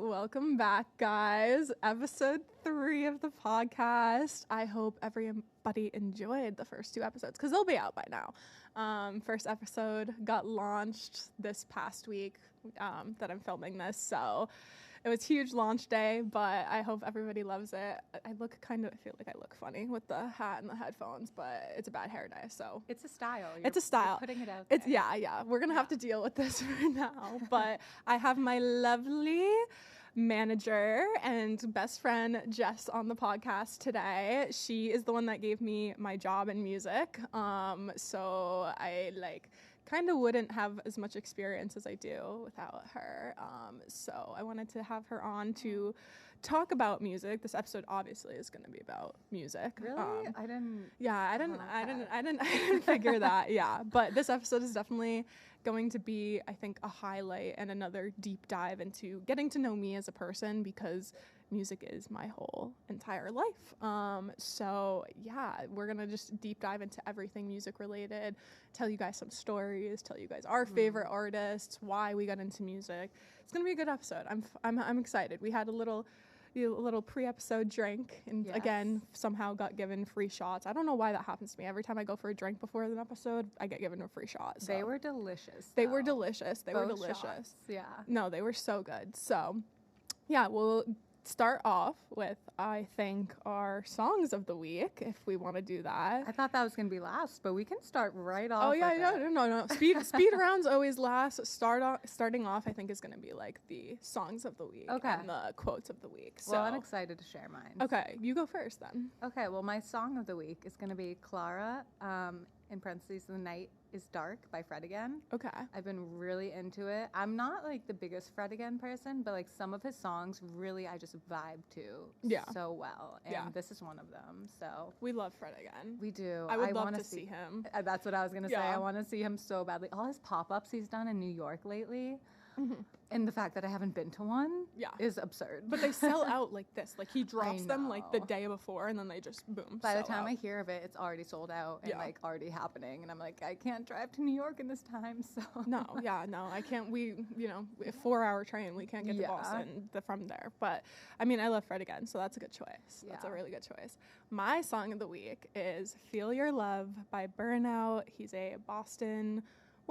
Welcome back, guys. Episode 3 of the podcast. I hope everybody enjoyed the first 2 episodes because they'll be out by now. First episode got launched this past week that I'm filming this, so it was huge launch day, but I hope everybody loves it. I feel like I look funny with the hat and the headphones, but it's a bad hair day, so. It's a style. It's a style. You're putting it out there. Yeah. We're going to have to deal with this for now, but I have my lovely manager and best friend Jess on the podcast today. She is the one that gave me my job in music, so I kind of wouldn't have as much experience as I do without her. So I wanted to have her on to talk about music. This episode obviously is going to be about music. Really? I didn't figure that. Yeah, but this episode is definitely going to be, I think, a highlight and another deep dive into getting to know me as a person, because music is my whole entire life. So yeah, we're gonna just deep dive into everything music related, tell you guys some stories, tell you guys our favorite artists, why we got into music. It's gonna be a good episode. I'm excited. We had a little pre-episode drink, and again, somehow got given free shots. I don't know why that happens to me. Every time I go for a drink before an episode, I get given a free shot. So. They were delicious. They were delicious. Shots. Yeah. No, they were so good. So, yeah, we'll start off with, I think, our songs of the week, if we want to do that. I thought that was going to be last, but we can start right off. Oh, yeah, no. Speed rounds always last. Starting off, I think, is going to be like the songs of the week and the quotes of the week. So. Well, I'm excited to share mine. Okay, you go first then. Okay, well, my song of the week is going to be Clara, in parentheses, The Night is Dark by Fred Again. Okay. I've been really into it. I'm not the biggest Fred Again person, but some of his songs really I just vibe to so well. And this is one of them. So we love Fred Again. We do. I would love to see him. That's what I was gonna say. I want to see him so badly. All his pop-ups he's done in New York lately. Mm-hmm. And the fact that I haven't been to one is absurd. But they sell out like this. He drops them the day before, and then they just boom. By the time I hear of it, it's already sold out and already happening. And I'm I can't drive to New York in this time. So no, I can't. We, a 4-hour train, we can't get to Boston from there. But I mean, I love Fred Again, so that's a good choice. Yeah. That's a really good choice. My song of the week is "Feel Your Love" by Burnout. He's a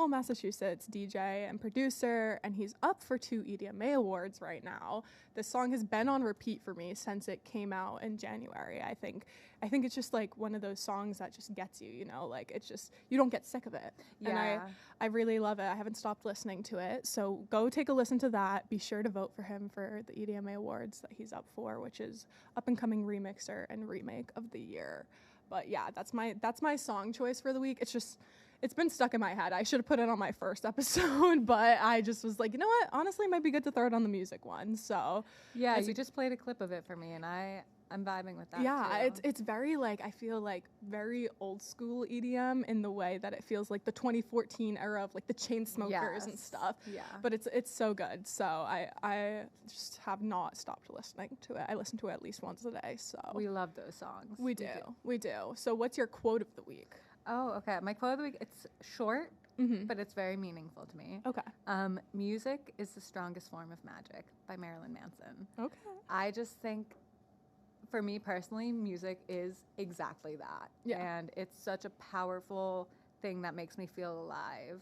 Massachusetts DJ and producer, and he's up for 2 EDMA awards right now. This song has been on repeat for me since it came out in January. I think it's just one of those songs that just gets you, it's just, you don't get sick of it. Yeah. And I really love it. I haven't stopped listening to it. So go take a listen to that. Be sure to vote for him for the EDMA awards that he's up for, which is Up and Coming Remixer and Remake of the Year. But yeah, that's my song choice for the week. It's been stuck in my head. I should have put it on my first episode, but I just was you know what? Honestly, it might be good to throw it on the music one. So yeah, you just played a clip of it for me, and I'm vibing with that. Yeah, too. it's very I feel very old school EDM in the way that it feels like the 2014 era of the Chainsmokers and stuff. Yeah, but it's so good. So I just have not stopped listening to it. I listen to it at least once a day. So we love those songs. We do. So what's your quote of the week? Oh, okay. My quote of the week, it's short, but it's very meaningful to me. Okay. Music is the strongest form of magic by Marilyn Manson. Okay. I just think, for me personally, music is exactly that. Yeah. And it's such a powerful thing that makes me feel alive,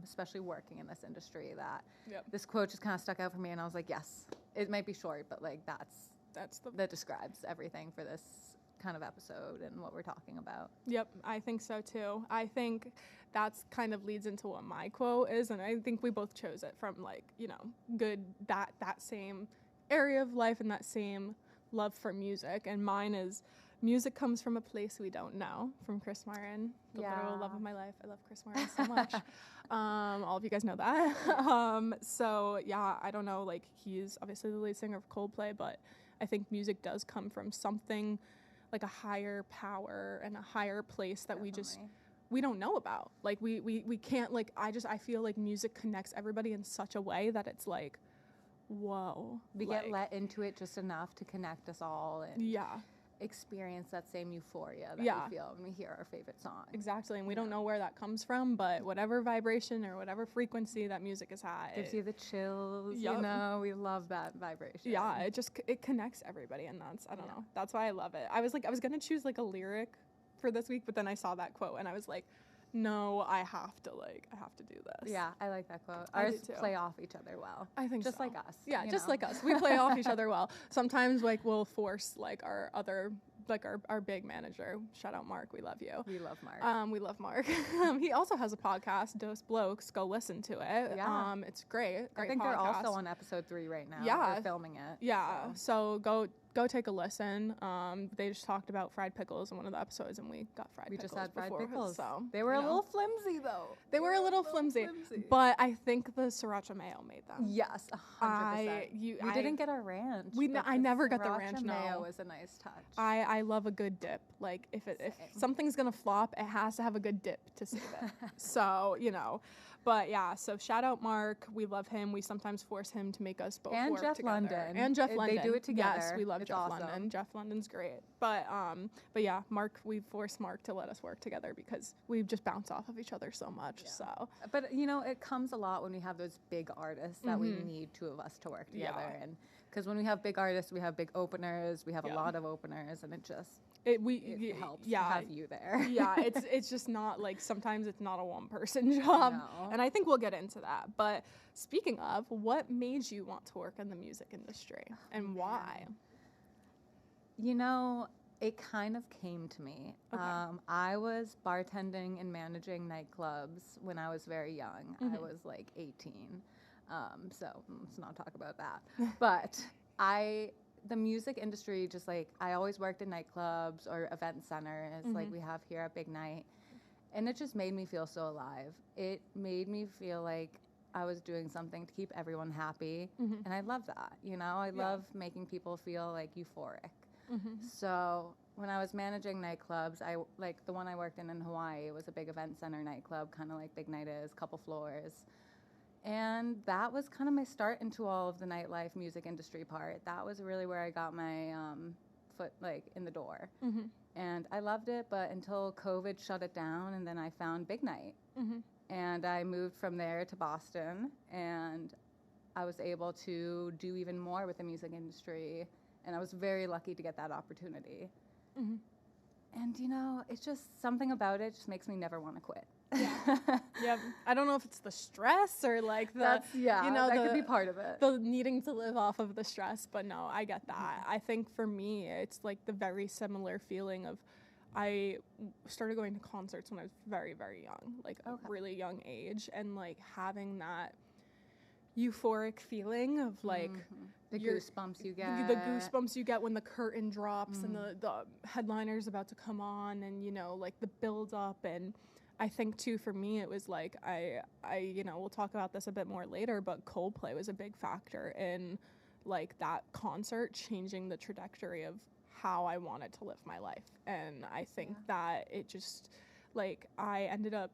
especially working in this industry, that this quote just kind of stuck out for me, and I was yes, it might be short, but that describes everything for this kind of episode and what we're talking about. Yep, I think so too. I think that's kind of leads into what my quote is, and I think we both chose it from good that same area of life and that same love for music. And mine is, music comes from a place we don't know, from Chris Martin, the literal love of my life. I love Chris Martin so much. All of you guys know that. So yeah, I don't know, he's obviously the lead singer of Coldplay, but I think music does come from something a higher power and a higher place that we don't know about. We can't, I feel music connects everybody in such a way that it's whoa. We get let into it just enough to connect us all. And experience that same euphoria that Yeah. we feel when we hear our favorite song. Exactly, and we don't know where that comes from, but whatever vibration or whatever frequency that music is at, Gives you the chills, Yup. you know, we love that vibration. yeah, it connects everybody, and that's I don't know, that's why I love it. I was gonna choose like a lyric for this week, but then I saw that quote and I was like, no, I have to do this. Yeah, I like that quote. I do Ours too. play off each other well. I think just so. like us. Yeah, you just know? like us. We play off each other well. Sometimes like we'll force like our other like our big manager. Shout out Mark, we love you. We love Mark. We love Mark. He also has a podcast, Dose Blokes. Go listen to it. Yeah. It's great. I think podcast. they're also on episode 3 right now. Yeah. They're filming it. Yeah. So go take a listen. They just talked about fried pickles in one of the episodes, and we got fried We pickles just had fried before, pickles. So They were you a know. little flimsy though. They were a little flimsy, but I think the sriracha mayo made them. Yes, 100%. We didn't get our ranch. but I the never got the sriracha ranch, mayo no. was a nice touch. I love a good dip. Like if Same. something's gonna flop, it has to have a good dip to save it. So but yeah. So shout out Mark. We love him. We sometimes force him to make us both And work Jeff together. London. And Jeff They London. do it together. Yes, we love It's Jeff awesome. London. Jeff London's great. But yeah, Mark. We force Mark to let us work together because we just bounce off of each other so much. Yeah. So But it comes a lot when we have those big artists that we need 2 of us to work Yeah. together. And because when we have big artists, we have big openers. We have Yeah. a lot of openers, and it helps yeah. to have you there. Yeah, it's just not like sometimes it's not a one person job. No. And I think we'll get into that. But speaking of, what made you want to work in the music industry and why? It kind of came to me. Okay. I was bartending and managing nightclubs when I was very young. I Mhm. was like 18. So let's not talk about that. But the music industry, just like I always worked in nightclubs or event centers like Mhm. we have here at Big Night. And it just made me feel so alive. It made me feel like I was doing something to keep everyone happy. Mhm. And I love that. I Yeah. love making people feel like euphoric. Mm-hmm. So when I was managing nightclubs, like the one I worked in Hawaii, it was a big event center nightclub, kind of like Big Night is, couple floors. And that was kind of my start into all of the nightlife music industry part. That was really where I got my foot in the door. Mm-hmm. And I loved it, but until COVID shut it down, and then I found Big Night. Mm-hmm. And I moved from there to Boston, and I was able to do even more with the music industry. And I was very lucky to get that opportunity. Mm-hmm. And, it's just something about it just makes me never want to quit. Yeah. Yep. I don't know if it's the stress or like the That could be part of it. the needing to live off of the stress, but no, I get that. I think for me, it's like the very similar feeling of I started going to concerts when I was very, very young, like a really young age, and like having that euphoric feeling of like the goosebumps you get. the goosebumps you get when the curtain drops and the headliner's about to come on, and like the build up. And I think too, for me, it was like I we'll talk about this a bit more later, but Coldplay was a big factor in like that concert changing the trajectory of how I wanted to live my life. And I think that it just like I ended up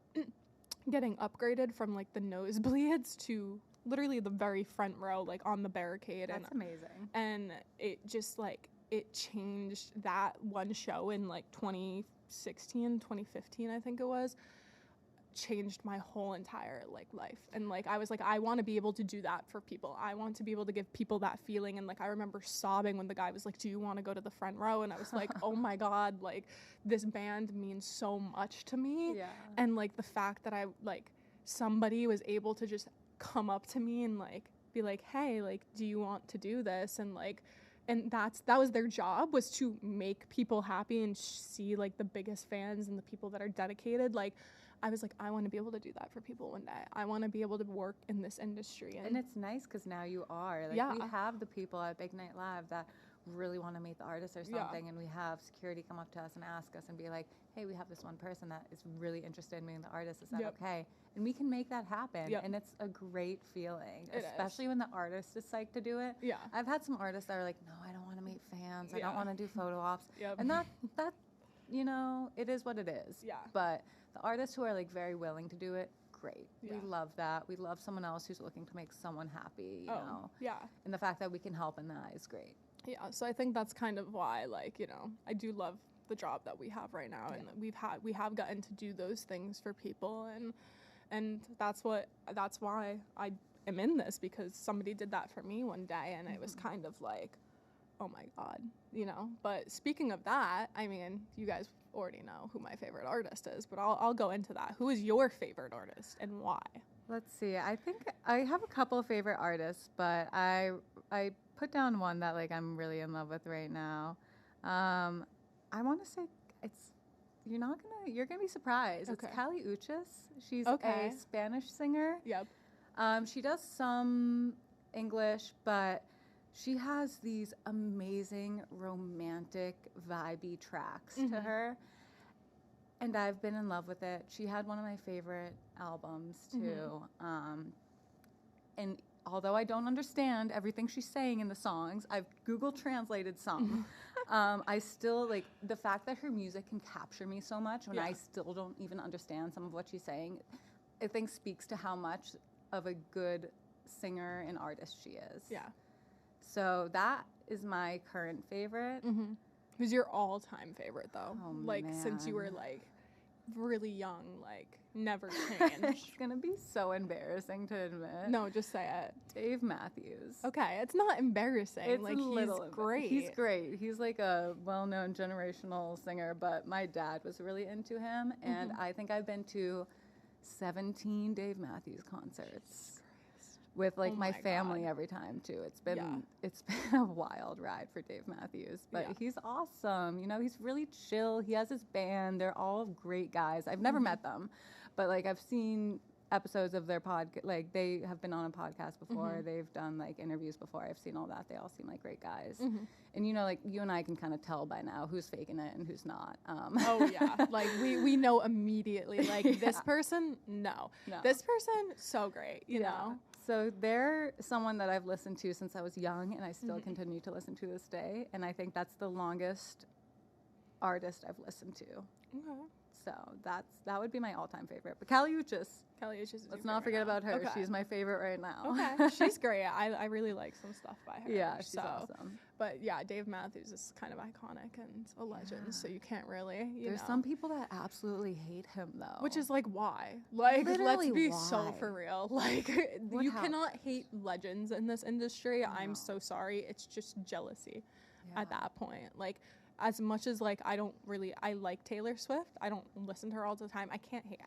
getting upgraded from like the nosebleeds to literally the very front row, like on the barricade. That's amazing. And it just like it changed that one show in like 2016, 2015, I think it was, changed my whole entire like life. And like I was like, I want to be able to do that for people. I want to be able to give people that feeling. And like I remember sobbing when the guy was like, do you want to go to the front row? And I was like, oh my God, like this band means so much to me. Yeah. And like the fact that I like somebody was able to just come up to me and like be like, hey, like do you want to do this? And like and that was their job, was to make people happy and see like the biggest fans and the people that are dedicated. Like I was like, I want to be able to do that for people one day. I want to be able to work in this industry. And it's nice because now you are. Like, we have the people at Big Night Live that really want to meet the artist or something, and we have security come up to us and ask us and be like, hey, we have this one person that is really interested in meeting the artist. Is that okay? And we can make that happen. And it's a great feeling, especially when the artist is psyched to do it. Yeah. I've had some artists that are like, no, I don't want to meet fans. I don't want to do photo ops. Yep. And that it is what it is. Yeah. But the artists who are like very willing to do it, great. Yeah. We love that. We love someone else who's looking to make someone happy, you know. Yeah. And the fact that we can help in that is great. Yeah, so I think that's kind of why, like, you know, I do love the job that we have right now, and we have gotten to do those things for people, and that's why I am in this, because somebody did that for me one day, and it was kind of like, oh my God, you know. But speaking of that, I mean, you guys already know who my favorite artist is, but I'll go into that. Who is your favorite artist and why? Let's see. I think I have a couple of favorite artists, but I put down one that like I'm really in love with right now. I want to say you're gonna be surprised. Okay. It's Kali Uchis. She's Okay. a Spanish singer. Yep. She does some English, but she has these amazing romantic vibey tracks to her. And I've been in love with it. She had one of my favorite albums too. And although I don't understand everything she's saying in the songs, I've Google translated some. I still like the fact that her music can capture me so much when I still don't even understand some of what she's saying. I think speaks to how much of a good singer and artist she is. Yeah. So that is my current favorite. Who's your all-time favorite though? Oh, like since you were man. like really young, like never changed. It's gonna be so embarrassing to admit. No, just say it. Dave Matthews. Okay, it's not embarrassing. It's like a little he's great. He's great. He's like a well-known generational singer, but my dad was really into him, and I think I've been to 17 Dave Matthews concerts with like Oh my my family God. every time too. It's been a wild ride for Dave Matthews, but he's awesome. You know, he's really chill. He has his band. They're all great guys. I've never met them, but like I've seen episodes of their podcast. Like they have been on a podcast before. They've done like interviews before. I've seen all that. They all seem like great guys. And you know, like you and I can kind of tell by now who's faking it and who's not. Oh yeah, like we know immediately. Like this person, no. This person, so great. You know. So they're someone that I've listened to since I was young, and I still continue to listen to this day. And I think that's the longest artist I've listened to. Okay. So that would be my all-time favorite. But Kali Uchis, Kelly is just. let's not forget about her. Okay. She's my favorite right now. Okay, she's great. I really like some stuff by her. Yeah, she's so. awesome. But yeah, Dave Matthews is kind of iconic and a legend, so you can't really. There's some people that absolutely hate him though. Which is like why? Like Literally let's be why? so for real. Like you cannot hate legends in this industry. I'm so sorry. It's just jealousy at that point. Like as much as like I like Taylor Swift. I don't listen to her all the time. I can't hate.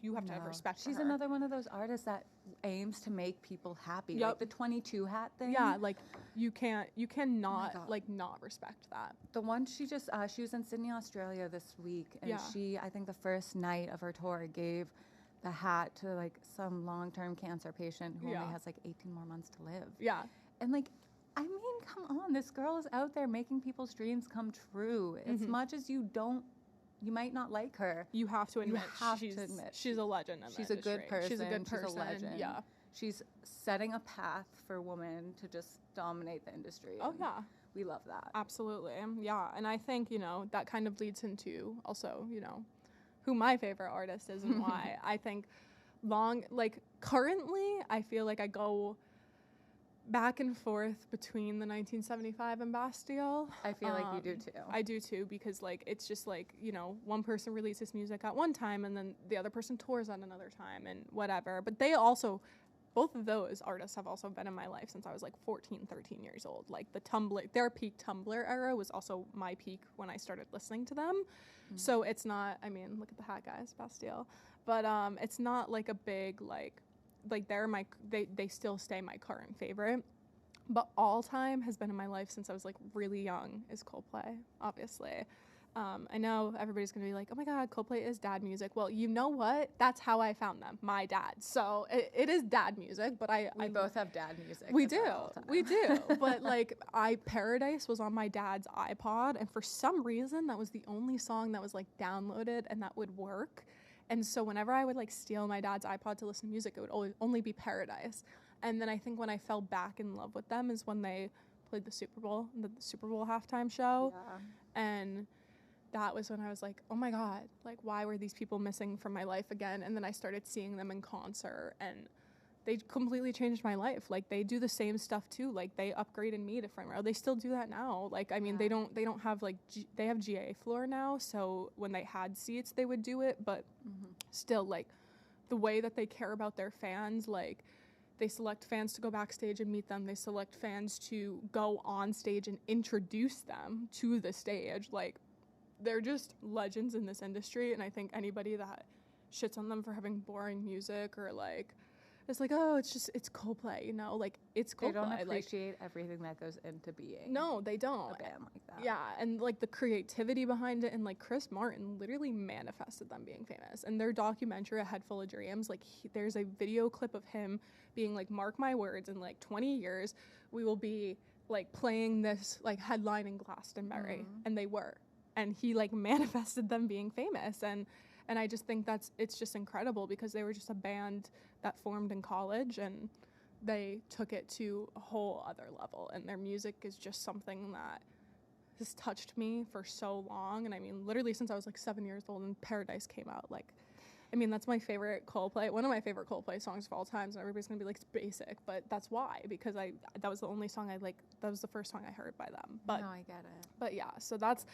You have to have respect for She's her. another one of those artists that aims to make people happy. Like the 22 hat thing. Yeah, like you cannot God. like not respect that. The one she just she was in Sydney, Australia this week, and she, I think the first night of her tour, gave the hat to like some long-term cancer patient who only has like 18 more months to live. Yeah. And like, I mean, come on, this girl is out there making people's dreams come true. As much as you might not like her. You have to admit she's a legend in the She's a good industry. person. She's a good person. She's a legend. Yeah. She's setting a path for women to just dominate the industry. Oh and yeah. We love that. Absolutely. Yeah. And I think, you know, that kind of leads into also, you know, who my favorite artist is and why. I think currently I feel like I go back and forth between the 1975 and Bastille. I feel like you do too. I do too, because like it's just like, you know, one person releases music at one time and then the other person tours at another time and whatever. But they also, both of those artists have also been in my life since I was like 14, 13 years old. Like their peak Tumblr era was also my peak when I started listening to them. So it's not, I mean, look at the hat, guys, Bastille. But it's not like a big like they still stay my current favorite. But all time has been in my life since I was like really young is Coldplay, obviously. I know everybody's gonna be like, oh my God, Coldplay is dad music. Well, you know what? That's how I found them, my dad. So it is dad music, but we both have dad music. We do. But like Paradise was on my dad's iPod, and for some reason that was the only song that was like downloaded and that would work. And so whenever I would like steal my dad's iPod to listen to music, it would only be Paradise. And then I think when I fell back in love with them is when they played the Super Bowl halftime show. Yeah. And that was when I was like, oh my God, like why were these people missing from my life again? And then I started seeing them in concert, and they completely changed my life. Like they do the same stuff too. Like they upgraded me to front row. They still do that now. Like I mean, they don't have like they have GA floor now. So when they had seats, they would do it. But still, like the way that they care about their fans, like they select fans to go backstage and meet them. They select fans to go on stage and introduce them to the stage. Like they're just legends in this industry. And I think anybody that shits on them for having boring music or like it's like, oh, it's Coldplay, you know, like it's Coldplay. They don't appreciate everything that goes into being. No, they don't. A band like that. Yeah, and like the creativity behind it, and like Chris Martin literally manifested them being famous. And their documentary, A Head Full of Dreams, like there's a video clip of him being like, mark my words, in like 20 years, we will be like playing this like headline in Glastonbury, and they were, and he like manifested them being famous, and I just think it's just incredible because they were just a band that formed in college and they took it to a whole other level, and their music is just something that has touched me for so long. And I mean, literally since I was like 7 years old and Paradise came out, like, I mean, that's my favorite Coldplay, one of my favorite Coldplay songs of all times, and everybody's gonna be like, it's basic, but that's why, because that was the only song that was the first song I heard by them. But no, I get it. But yeah, so that's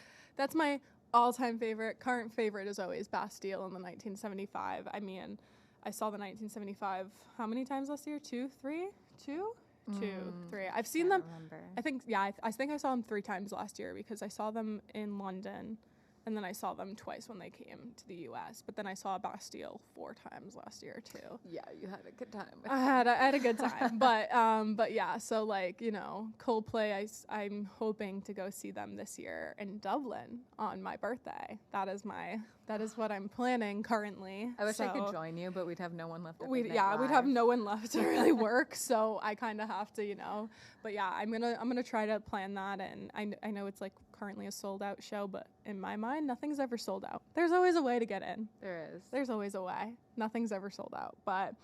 my all-time favorite. Current favorite is always Bastille in the 1975. I mean, I saw the 1975 how many times last year? 2, 3? 2? 2, 3. I've seen them. Remember. I think I think I saw them 3 times last year because I saw them in London, and then I saw them twice when they came to the U.S. But then I saw Bastille 4 times last year too. Yeah, you had a good time. I had a good time, but yeah. So like, you know, Coldplay. I'm hoping to go see them this year in Dublin on my birthday. That is what I'm planning currently. I wish I could join you, but we'd have no one left. We'd have no one left to really work, so I kind of have to, you know. But yeah, I'm gonna try to plan that, and I know it's like currently a sold out show, but in my mind, nothing's ever sold out. There's always a way to get in. There is. There's always a way. Nothing's ever sold out. But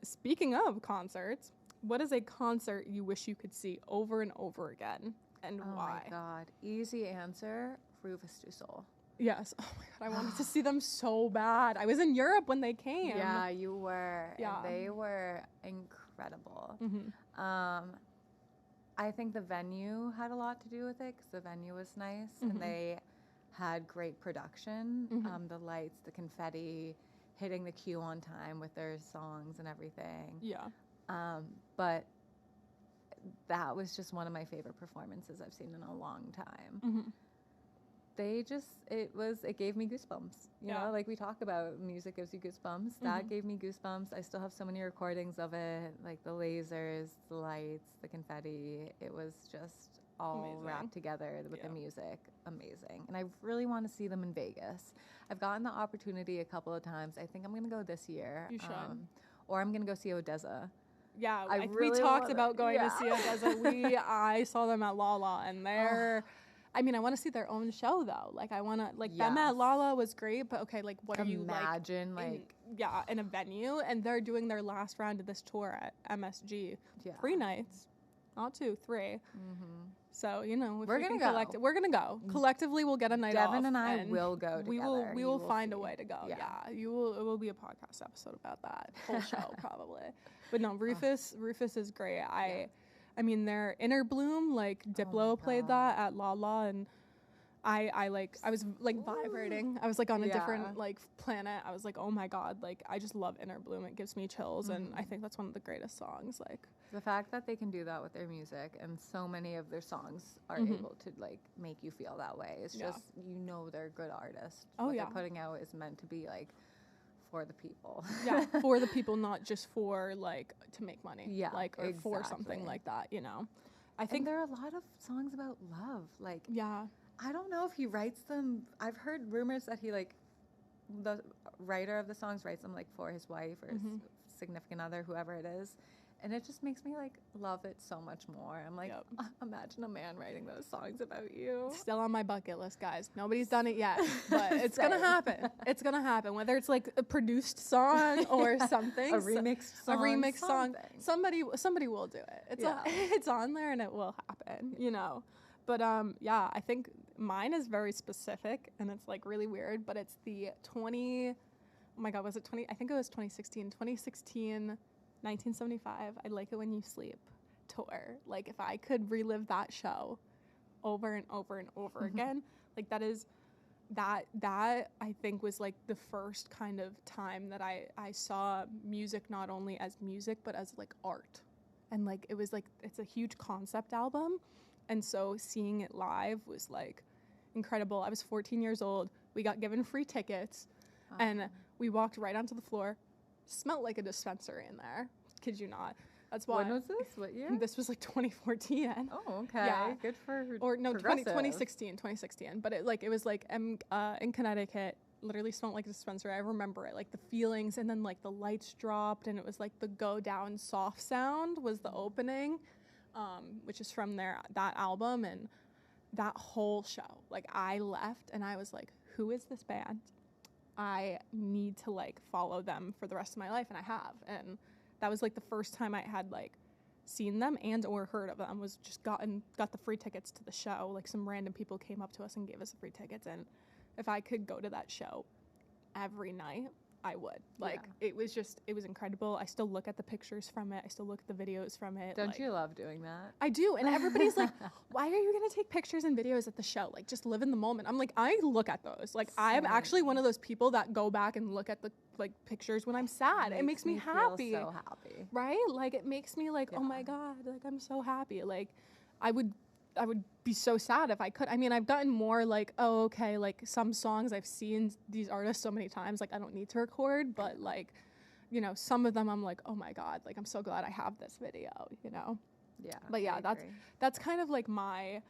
speaking of concerts, what is a concert you wish you could see over and over again, and why? Oh my God, easy answer: Rufus Du Sol. Yes. Oh my God, I wanted to see them so bad. I was in Europe when they came. Yeah, you were. Yeah. And they were incredible. I think the venue had a lot to do with it because the venue was nice and they had great production. The lights, the confetti, hitting the cue on time with their songs and everything. Yeah. But that was just one of my favorite performances I've seen in a long time. It gave me goosebumps. You know, like we talk about music gives you goosebumps. That gave me goosebumps. I still have so many recordings of it, like the lasers, the lights, the confetti. It was just all wrapped together with the music. Amazing. And I really want to see them in Vegas. I've gotten the opportunity a couple of times. I think I'm going to go this year. You should. Or I'm going to go see ODESZA. Yeah, we talked about going to see ODESZA. I saw them at Lala, and they're... I mean, I want to see their own show though. Like, I want to them at Lala was great, but okay, like, what are you like? Imagine in a venue, and they're doing their last round of this tour at MSG. 3 nights, not 2, 3. So you know, if we're gonna go. We're gonna go collectively. We'll get a night off. Devin and I will go together. We will find a way to go. Yeah, you will. It will be a podcast episode about that whole show probably. But no, Rufus is great. I mean, their Inner Bloom, like Diplo played that at Lala, and I was like vibrating. I was like on a different like planet. I was like, oh my God, like I just love Inner Bloom. It gives me chills, and I think that's one of the greatest songs. Like the fact that they can do that with their music, and so many of their songs are able to like make you feel that way. It's just, you know, they're good artists. What they're putting out is meant to be like for the people. For the people, not just for like to make money. Like or for something like that, you know. I think there are a lot of songs about love. Like I don't know if he writes them. I've heard rumors that he like the writer of the songs writes them like for his wife or his significant other, whoever it is. And it just makes me like love it so much more. I'm like, imagine a man writing those songs about you. Still on my bucket list, guys. Nobody's done it yet, but it's gonna happen. It's gonna happen. Whether it's like a produced song or something, a remixed song. Somebody will do it. It's on there and it will happen. You know, but I think mine is very specific and it's like really weird. But it's the 20. Oh my God, was it 20? I think it was 2016. 2016. 1975, I Like It When You Sleep tour. Like, if I could relive that show over and over and over again, like, that I think was like the first kind of time that I saw music not only as music but as like art. And like it was like, it's a huge concept album, and so seeing it live was like incredible. I was 14 years old. We got given free tickets, and we walked right onto the floor. Smelled like a dispensary in there. Kid you not. That's why. When was this? What year? This was like 2014. Oh, okay. Yeah. Good for or no 2016. But it was like in Connecticut. Literally smelled like a dispensary. I remember it, like the feelings, and then like the lights dropped, and it was like the Go Down soft sound was the opening, which is from that album, and that whole show. Like, I left and I was like, who is this band? I need to like follow them for the rest of my life, and I have. And that was like the first time I had like seen them and or heard of them, was just got the free tickets to the show. Like, some random people came up to us and gave us the free tickets, and if I could go to that show every night, I would. Like, it was incredible. I still look at the pictures from it. I still look at the videos from it. Don't like, you love doing that? I do. And everybody's like, why are you going to take pictures and videos at the show? Like, just live in the moment. I'm like, I look at those. Like, I'm actually one of those people that go back and look at the like pictures when I'm sad. It makes me happy. Feel so happy. Right? Like, it makes me like, oh my God, like, I'm so happy. Like, I would be so sad if I could. I mean, I've gotten more like, oh, okay, like some songs I've seen these artists so many times, like I don't need to record, but like, you know, some of them I'm like, oh my God, like I'm so glad I have this video, you know? Yeah. But yeah, that's kind of like my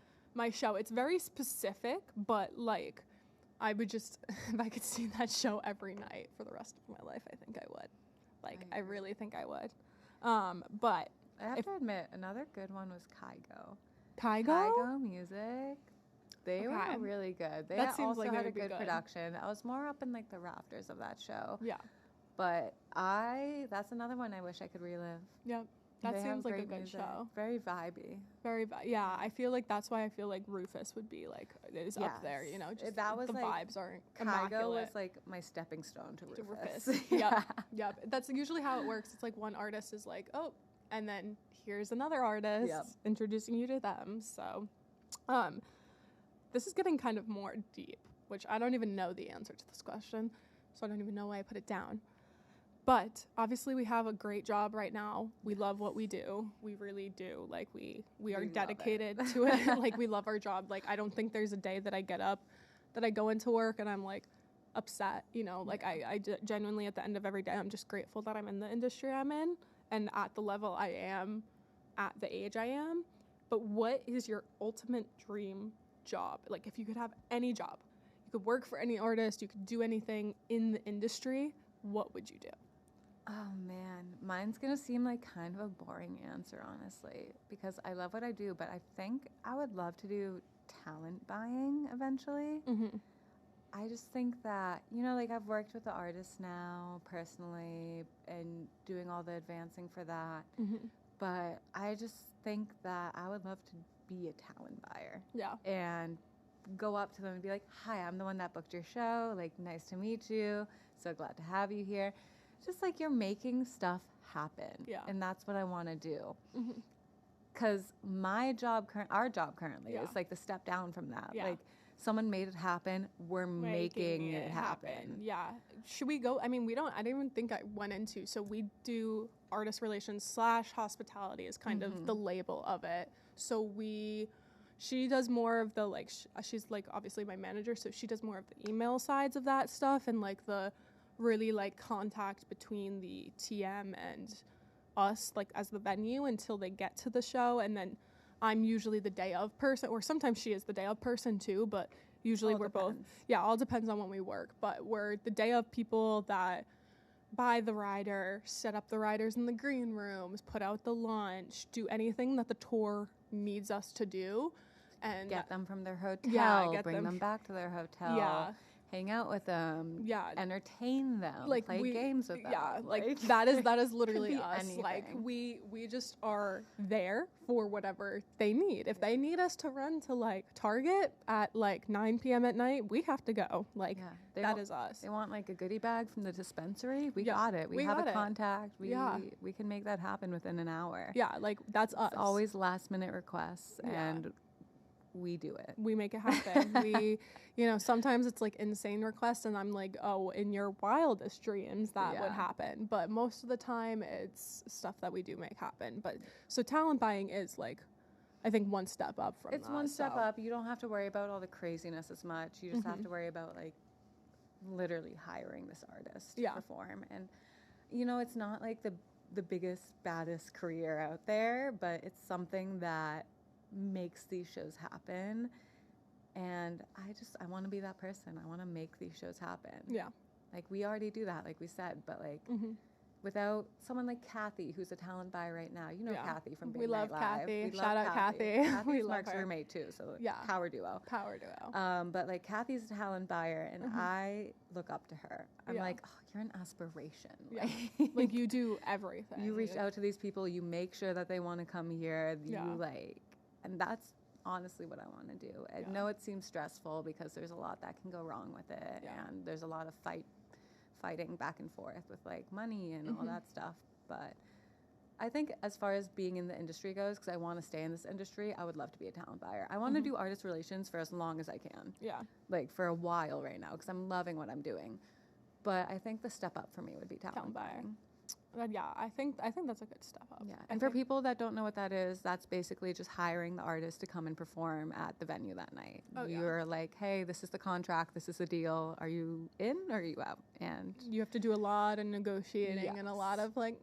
show. It's very specific, but like I would just, if I could see that show every night for the rest of my life, I think I would. Like, I really think I would. But I have to admit, another good one was Kygo. Kygo Music. They were really good. They that seems also like had a good production. I was more up in like the rafters of that show. Yeah. But that's another one I wish I could relive. Yep. That seems like a good show. Very vibey. Yeah, I feel like that's why I feel like Rufus would be like, is up there, you know, just that was the like, vibes aren't Kygo immaculate. was like my stepping stone to Rufus. Yep. That's usually how it works. It's like one artist is like, oh, and then here's another artist introducing you to them. So this is getting kind of more deep, which I don't even know the answer to this question, so I don't even know why I put it down. But obviously we have a great job right now. We love what we do. We really do. Like, we are dedicated to it. Like, we love our job. Like, I don't think there's a day that I get up, that I go into work and I'm like upset, you know? Like, I genuinely, at the end of every day, I'm just grateful that I'm in the industry I'm in and at the level I am, at the age I am. But what is your ultimate dream job? Like, if you could have any job, you could work for any artist, you could do anything in the industry, what would you do? Oh man, mine's gonna seem like kind of a boring answer, honestly, because I love what I do, but I think I would love to do talent buying eventually. Mm-hmm. I just think that, you know, like I've worked with the artists now personally and doing all the advancing for that. Mm-hmm. But I just think that I would love to be a talent buyer. Yeah. And go up to them and be like, hi, I'm the one that booked your show. Like, nice to meet you. So glad to have you here. Just like you're making stuff happen. Yeah. And that's what I want to do. Because our job currently is like the step down from that. Yeah. Like, someone made it happen. We're making it happen. Yeah. Should we go? I mean, I didn't even think I went into. So we do artist relations / hospitality is kind of the label of it. So she does more of the like, she's like obviously my manager. So she does more of the email sides of that stuff and like the really like contact between the TM and us, like as the venue until they get to the show. And then I'm usually the day of person, or sometimes she is the day of person too, but usually we're both. Yeah, all depends on when we work. But we're the day of people that buy the rider, set up the riders in the green rooms, put out the lunch, do anything that the tour needs us to do. And get them from their hotel, bring them back to their hotel. Yeah. hang out with them, Yeah. entertain them, Like play games with them. Yeah, like that is literally be us. anything. Like we just are there for whatever they need. If they need us to run to like Target at like 9 p.m. at night, we have to go. Like that is us. They want like a goodie bag from the dispensary. We Yeah, got it. We have got a it. contact. Yeah. We can make that happen within an hour. Yeah, like that's us. It's always last minute requests, Yeah. and we do it. We make it happen. We, sometimes it's like insane requests, and I'm like, oh, in your wildest dreams that would Yeah. happen. But most of the time, it's stuff that we do make happen. But so talent buying is like, I think one step up from It's that, one step so. up. You don't have to worry about all the craziness as much. You just have to worry about like literally hiring this artist to perform. And it's not like the biggest, baddest career out there, but it's something that makes these shows happen. And I want to be that person. I want to make these shows happen. Yeah. Like we already do that, like we said, but like without someone like Kathy, who's a talent buyer right now. You know Kathy from Big We Night love Live. Kathy. We Shout love out Kathy. Kathy's We love Mark's her. roommate too, so Yeah. power duo. Power duo. But like Kathy's a talent buyer, and I look up to her. I'm Yeah. like, oh, you're an aspiration. Yeah. Like you do everything. You reach out to these people. You make sure that they want to come here. And that's honestly what I want to do. I know it seems stressful because there's a lot that can go wrong with it, and there's a lot of fighting back and forth with like money and all that stuff. But I think as far as being in the industry goes, because I want to stay in this industry, I would love to be a talent buyer. I want to do artist relations for as long as I can. Yeah. Like for a while right now, because I'm loving what I'm doing. But I think the step up for me would be talent buyer. buying. But yeah, I think that's a good step up. Yeah. And for people that don't know what that is, that's basically just hiring the artist to come and perform at the venue that night. You're like, hey, this is the contract, this is the deal. Are you in or are you out? And you have to do a lot of negotiating and a lot of like,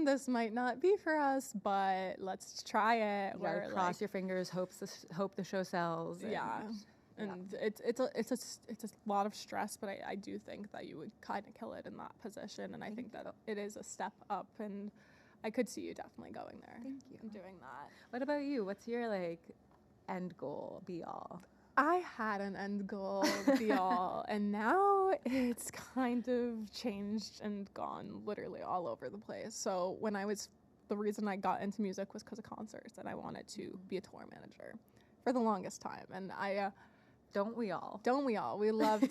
this might not be for us, but let's try it. You gotta cross your fingers, hope the show sells. And it's a lot of stress, but I do think that you would kind of kill it in that position, and I think that it is a step up, and I could see you definitely going there. Thank you. And doing that. What about you? What's your like end goal, be all? I had an end goal, be all, and now it's kind of changed and gone literally all over the place. So the reason I got into music was because of concerts, and I wanted to be a tour manager for the longest time, and Don't we all? Don't we all? We love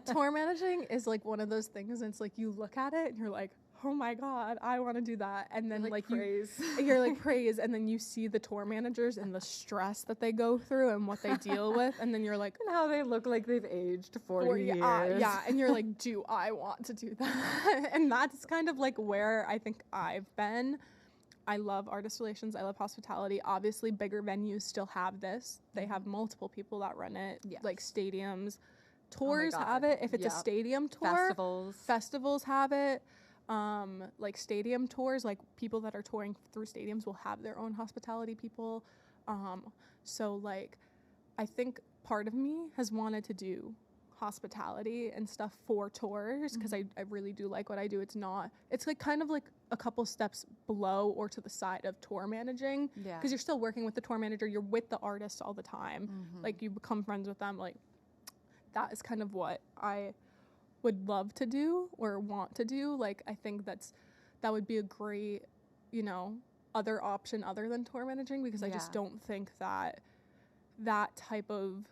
tour managing is like one of those things, and it's like you look at it and you're like, oh my God, I want to do that. And then like praise. You're like praise, and then you see the tour managers and the stress that they go through and what they deal with, and then you're like, and how they look like they've aged 40 years. Yeah, and you're like, do I want to do that? And that's kind of like where I think I've been. I love artist relations. I love hospitality. Obviously, bigger venues still have this. They have multiple people that run it, like stadiums. Tours have it. If it's a stadium tour, festivals have it. Like stadium tours, like people that are touring through stadiums will have their own hospitality people. So like, I think part of me has wanted to do hospitality and stuff for tours because I really do like what I do. It's like kind of like a couple steps below or to the side of tour managing because you're still working with the tour manager, you're with the artists all the time, like you become friends with them. Like that is kind of what I would love to do or want to do. Like I think that would be a great other option other than tour managing, because I just don't think that type of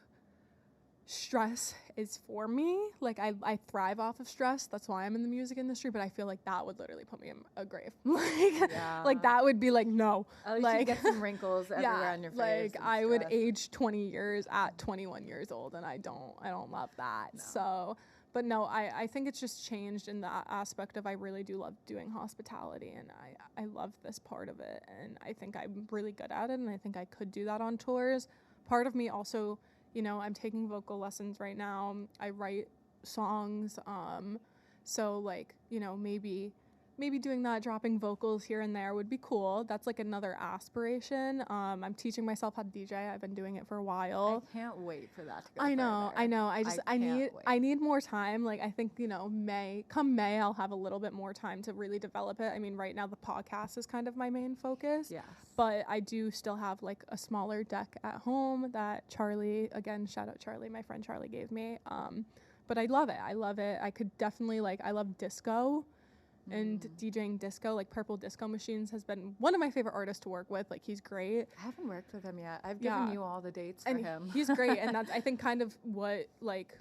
stress is for me. Like I thrive off of stress. That's why I'm in the music industry, but I feel like that would literally put me in a grave. Like that would be like, no. At least like you get some wrinkles everywhere on your face. Like I would age 20 years at 21 years old, and I don't love that. No. So, but no, I think it's just changed in the aspect of I really do love doing hospitality, and I love this part of it, and I think I'm really good at it, and I think I could do that on tours. Part of me also, I'm taking vocal lessons right now. I write songs. So like, maybe doing that, dropping vocals here and there would be cool. That's like another aspiration. I'm teaching myself how to DJ. I've been doing it for a while. I can't wait for that to go I know. I need more time. Like I think, May, I'll have a little bit more time to really develop it. I mean, right now the podcast is kind of my main focus. Yes. But I do still have like a smaller deck at home that Charlie, again, shout out Charlie, my friend Charlie gave me. but I love it. I could definitely I love disco and DJing disco, like Purple Disco Machines has been one of my favorite artists to work with. Like, he's great. I haven't worked with him yet. I've given you all the dates for him. He's great. And that's, I think, kind of what like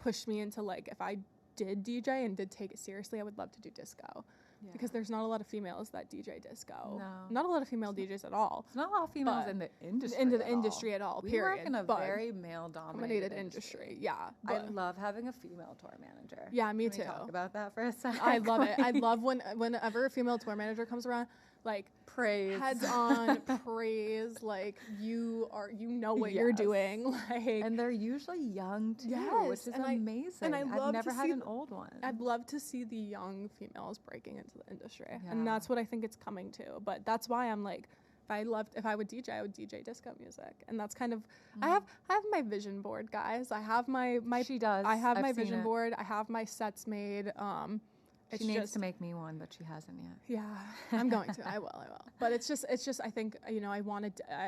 pushed me into like, if I did DJ and did take it seriously, I would love to do disco. Yeah. Because there's not a lot of females that DJ disco. No. Not a lot of female DJs at all. There's not a lot of females in the industry. At all. We period. work in a very male-dominated industry. Yeah. I love having a female tour manager. Yeah, me Can too. we talk about that for a second? I love it. I love whenever a female tour manager comes around, like praise, heads on, praise. Like you know what you're doing. Like, and they're usually young too, which is amazing. And I've never had an old one. I'd love to see the young females breaking into the industry, and that's what I think it's coming to. But that's why I'm like, if I would DJ, I would DJ disco music, and that's kind of I have my vision board, guys. I have my she does. I have my vision board. I have my sets made. She needs to make me one, but she hasn't yet. Yeah, I'm going to. I will. But it's just. I think I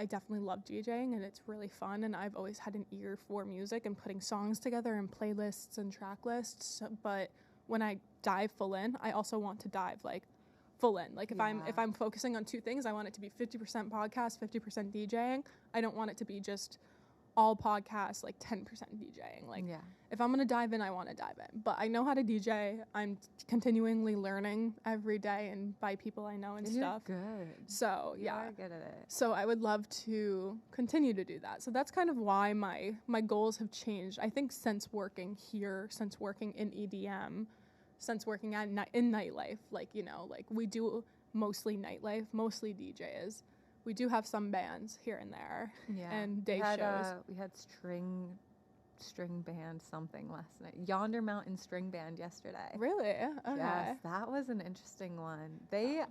definitely love DJing, and it's really fun. And I've always had an ear for music and putting songs together and playlists and track lists. But when I dive full in, I also want to dive like full in. Like if I'm focusing on two things, I want it to be 50% podcast, 50% DJing. I don't want it to be just all podcasts, like 10% DJing. Like, if I'm going to dive in, I want to dive in. But I know how to DJ. I'm continually learning every day and by people I know and stuff. You're good. So, You're good at it. So I would love to continue to do that. So that's kind of why my goals have changed. I think since working here, since working in EDM, since working in nightlife, like, like we do mostly nightlife, mostly DJs. We do have some bands here and there, and day shows. We had string band something last night. Yonder Mountain String Band yesterday. Really? Okay. Yes, that was an interesting one.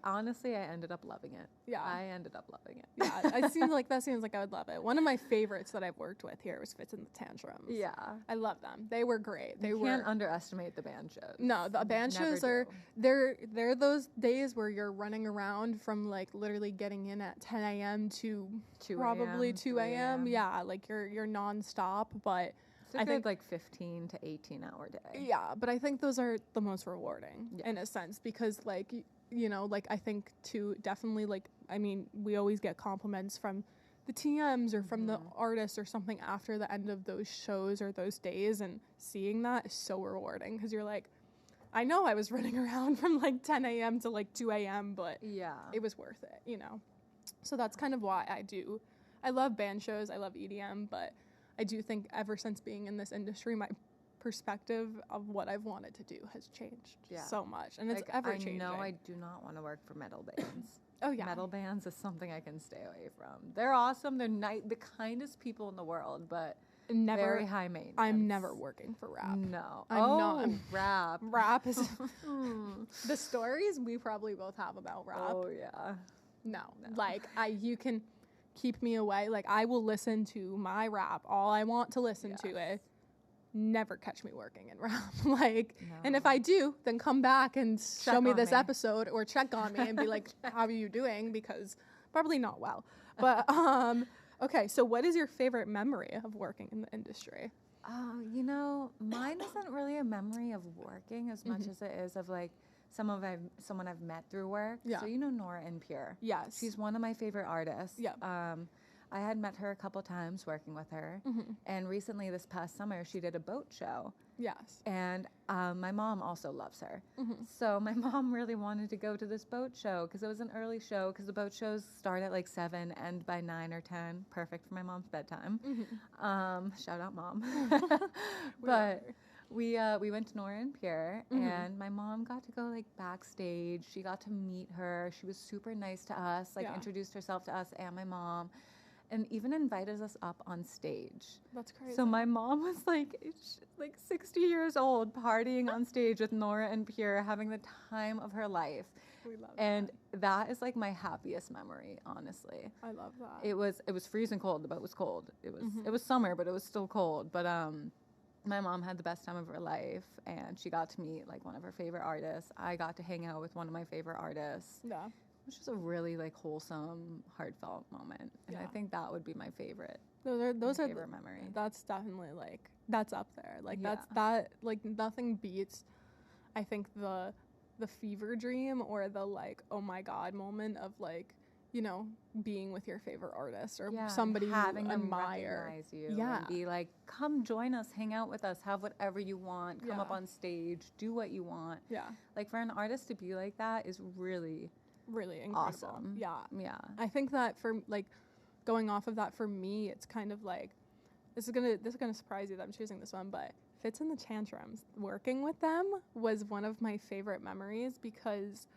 Honestly, I ended up loving it. Yeah. I ended up loving it. Yeah, that seems like I would love it. One of my favorites that I've worked with here was Fits in the Tantrums. Yeah. I love them. They were great. You can't underestimate the band shows. No, the band shows they're those days where you're running around from like literally getting in at 10 a.m. to probably 2 a.m. Yeah, like you're nonstop, but I think like 15 to 18 hour day. Yeah, but I think those are the most rewarding in a sense because like, like I think too, definitely like, I mean, we always get compliments from the TMs or from the artists or something after the end of those shows or those days, and seeing that is so rewarding because you're like, I know I was running around from like 10 a.m. to like 2 a.m., but it was worth it, So that's kind of why I love band shows, I love EDM, but I do think ever since being in this industry, my perspective of what I've wanted to do has changed so much. And it's ever-changing. I know I do not want to work for metal bands. Oh, yeah. Metal bands is something I can stay away from. They're awesome. They're the kindest people in the world, but very high maintenance. I'm never working for rap. No. I'm not. Rap. Rap is... the stories we probably both have about rap. Oh, yeah. No. Like, you can... keep me away. Like, I will listen to my rap. All I want to listen to it. Never catch me working in rap. And if I do, then come back and show me this episode or check on me and be like, how are you doing? Because probably not well. But, okay. So what is your favorite memory of working in the industry? Mine isn't really a memory of working as much as it is of like, someone I've met through work. Yeah. So Nora En Pure. Yes. She's one of my favorite artists. Yeah. I had met her a couple times working with her. And recently this past summer she did a boat show. Yes. And my mom also loves her. So my mom really wanted to go to this boat show because it was an early show because the boat shows start at like 7, end by 9 or 10. Perfect for my mom's bedtime. Shout out, Mom. But we went to Nora En Pure, and my mom got to go like backstage. She got to meet her. She was super nice to us, introduced herself to us and my mom, and even invited us up on stage. That's crazy. So my mom was like 60 years old, partying on stage with Nora En Pure, having the time of her life. We love and that is like my happiest memory, honestly. I love that. It was freezing cold. The boat was cold. It was summer, but it was still cold. But my mom had the best time of her life, and she got to meet like one of her favorite artists. I got to hang out with one of my favorite artists. Yeah. which is a really like wholesome, heartfelt moment. And I think that would be my favorite. Those are favorite memory. That's definitely like, that's up there. Like Yeah. that like nothing beats, I think, the fever dream or the like, oh my God moment of like, you know, being with your favorite artist or somebody having you them admire. recognize you Yeah. and be like, come join us, hang out with us, have whatever you want, come up Yeah. on stage, do what you want. Yeah. Like for an artist to be like that is really Really incredible. awesome. Yeah. Yeah. I think that for like going off of that, for me, it's kind of like, this is gonna surprise you that I'm choosing this one, but Fitz and the Tantrums, working with them was one of my favorite memories because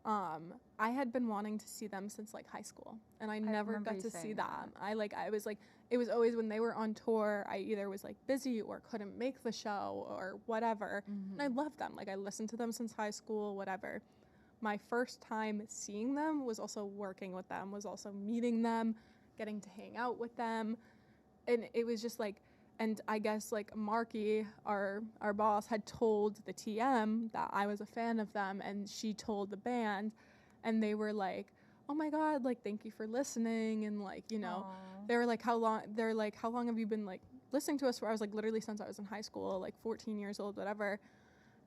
I had been wanting to see them since like high school, and I never remember got you to see saying them. I was like, it was always when they were on tour, I either was like busy or couldn't make the show or whatever. And I loved them. Like I listened to them since high school, whatever. My first time seeing them was also working with them, was also meeting them, getting to hang out with them. And it was just like, and I guess like Marky, our boss, had told the TM that I was a fan of them, and she told the band, and they were like, oh my God, like thank you for listening, and like, you know, they were like, how long have you been like listening to us for? I was like, literally since I was in high school, like 14 years old, whatever.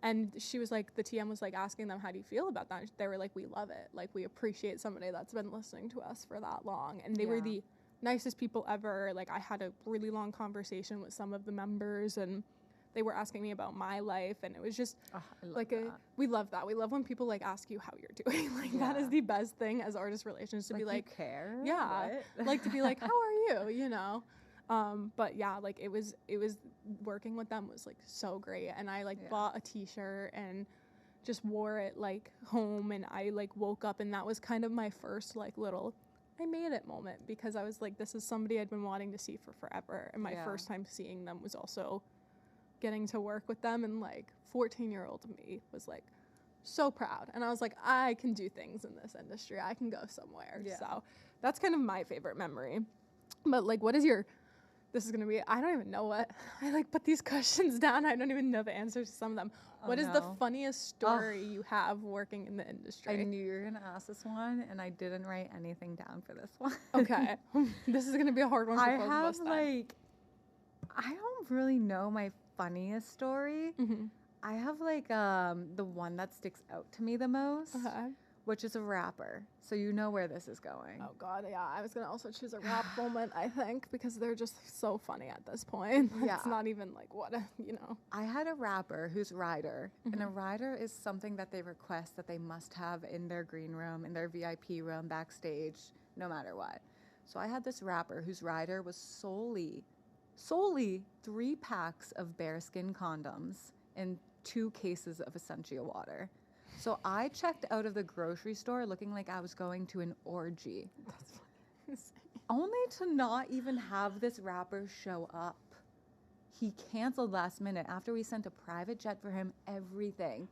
And she was like, the TM was like asking them, how do you feel about that? They were like, we love it. Like, we appreciate somebody that's been listening to us for that long. And they were the nicest people ever. Like, I had a really long conversation with some of the members, and they were asking me about my life. And it was just we love that. We love when people like ask you how you're doing. Like, that is the best thing as artist relations, to be like, you care? Yeah. Like, to be like, how are you? You know? But yeah, like it was working with them was like so great, and I like bought a t-shirt and just wore it like home, and I like woke up, and that was kind of my first like little I made it moment, because I was like, this is somebody I'd been wanting to see for forever, and my first time seeing them was also getting to work with them, and like 14-year-old me was like so proud, and I was like, I can do things in this industry, I can go somewhere. So that's kind of my favorite memory. But like, what is your this is going to be, I don't even know what, I like put these questions down. I don't even know the answers to some of them. What is the funniest story you have working in the industry? I knew you were going to ask this one, and I didn't write anything down for this one. Okay. This is going to be a hard one for both of us then. I don't really know my funniest story. I have like the one that sticks out to me the most, which is a rapper. So you know where this is going. Oh God, yeah. I was gonna also choose a rap moment, I think, because they're just so funny at this point. It's not even like I had a rapper who's rider, and a rider is something that they request that they must have in their green room, in their VIP room, backstage, no matter what. So I had this rapper whose rider was solely 3 packs of bearskin condoms and 2 cases of Essentia water. So I checked out of the grocery store looking like I was going to an orgy. That's funny. Only to not even have this rapper show up. He canceled last minute after we sent a private jet for him, everything.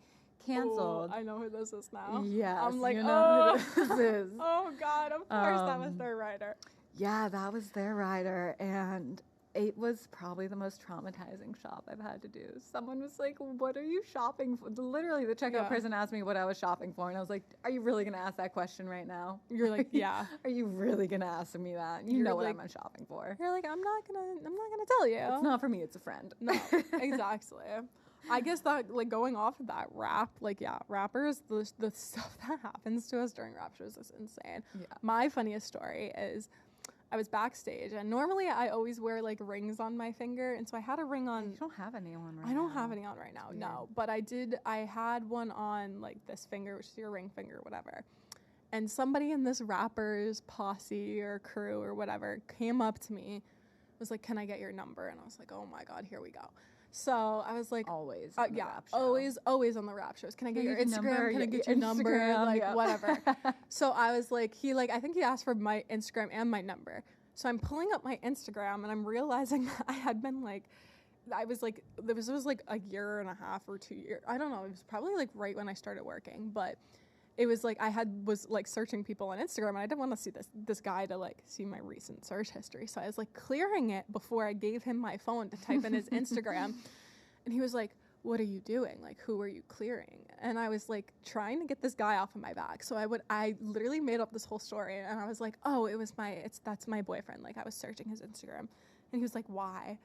Canceled. Ooh, I know who this is now. Yes, I'm like, you know who this is. Oh God, of course that was their rider. Yeah, that was their rider, and it was probably the most traumatizing shop I've had to do. Someone was like, what are you shopping for? Literally, the checkout person asked me what I was shopping for, and I was like, are you really going to ask that question right now? You're like, yeah. Are you really going to ask me that? You know what I'm shopping for. You're like, I'm not gonna tell you. It's not for me, it's a friend. No, exactly. I guess that, like, going off of that rap, like, rappers, the stuff that happens to us during rap shows is insane. Yeah. My funniest story is, I was backstage, and normally I always wear like rings on my finger, and so I had a ring on. You don't have any on right now. I don't have any on right now, no. But I had one on like this finger, which is your ring finger, whatever. And somebody in this rapper's posse or crew or whatever came up to me, was like, "Can I get your number?" And I was like, "Oh my God, here we go." So I was like, always on the rap show. always on the rap shows. Can I get your Instagram? Can I get your number? Like, whatever. So I was like, I think he asked for my Instagram and my number. So I'm pulling up my Instagram, and I'm realizing that I had been like, this was like a year and a half or 2 years. I don't know. It was probably like right when I started working, but it was like was like searching people on Instagram, and I didn't want to see this guy to like see my recent search history. So I was like clearing it before I gave him my phone to type in his Instagram. And he was like, what are you doing? Like, who are you clearing? And I was like trying to get this guy off of my back. So I literally made up this whole story, and I was like, oh, that's my boyfriend. Like, I was searching his Instagram, and he was like, why?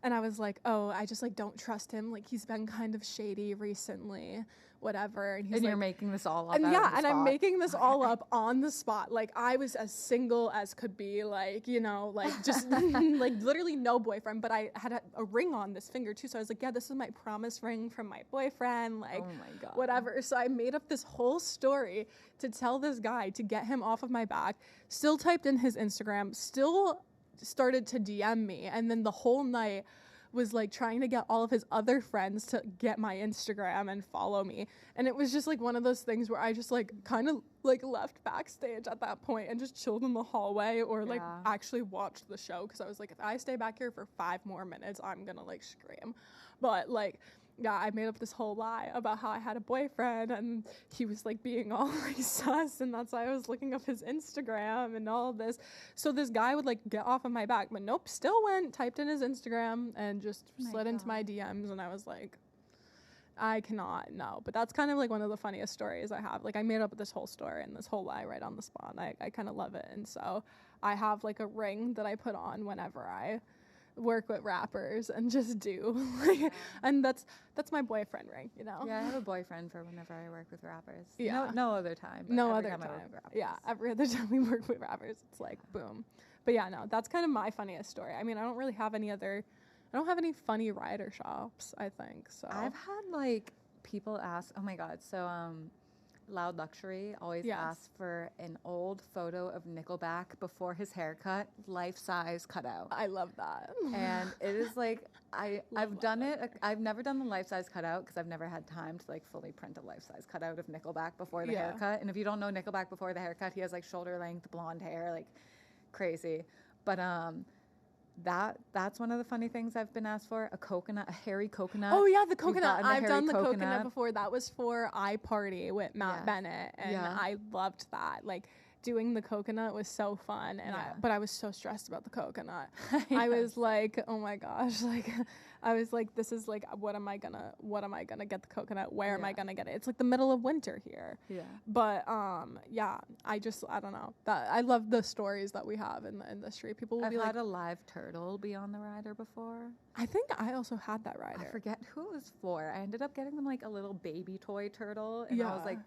And I was like, oh, I just like don't trust him. Like, he's been kind of shady recently, whatever. And he's And like, you're making this all up. and out yeah, of the and I'm spot. making this all up on the spot. Like, I was as single as could be, like, you know, like just like literally no boyfriend, but I had a ring on this finger too. So I was like, yeah, this is my promise ring from my boyfriend, like, Oh my God. whatever. So I made up this whole story to tell this guy to get him off of my back, still typed in his Instagram, still started to DM me. And then the whole night was like trying to get all of his other friends to get my Instagram and follow me. And it was just like one of those things where I just like kind of like left backstage at that point and just chilled in the hallway or like Yeah. actually watched the show, because I was like, if I stay back here for 5 more minutes, I'm gonna like scream. But like, yeah, I made up this whole lie about how I had a boyfriend, and he was like being all like sus, and that's why I was looking up his Instagram and all of this. So this guy would like get off of my back, but nope, still went, typed in his Instagram, and just Oh my slid into my DMs, and I was like, I cannot, no. But that's kind of like one of the funniest stories I have. Like, I made up this whole story and this whole lie right on the spot, and I kind of love it. And so I have like a ring that I put on whenever I work with rappers and just do like, and that's my boyfriend ring, you know. Yeah, I have a boyfriend for whenever I work with rappers. Yeah. No other time. But No every other I work time. with rappers. Yeah, every other time we work with rappers, it's like boom. But yeah, no, that's kind of my funniest story. I mean, I don't really have any funny rider shops, I think. So I've had like people ask, oh my God. So Loud Luxury always Yes. asks for an old photo of Nickelback before his haircut, life size cutout. I love that. And it is like I've Love done Loud it. I've never done the life size cutout because I've never had time to like fully print a life size cutout of Nickelback before the Yeah. haircut. And if you don't know Nickelback before the haircut, he has like shoulder length blonde hair, like crazy. But that's one of the funny things I've been asked for. A hairy coconut. Oh yeah, the You've coconut. gotten a I've hairy done the coconut before. That was for I Party with Matt Yes. Bennett, and Yeah. I loved that. Like, doing the coconut was so fun, and Yeah. but I was so stressed about the coconut. I was like, oh my gosh, like I was like, this is like, what am I gonna get the coconut? Where am I Yeah. gonna get it? It's like the middle of winter here. Yeah. But yeah, I don't know. That I love the stories that we have in the industry. People will I've be like, had a live turtle be on the rider before. I think I also had that rider. I forget who it was for. I ended up getting them like a little baby toy turtle, and I was Yeah. like,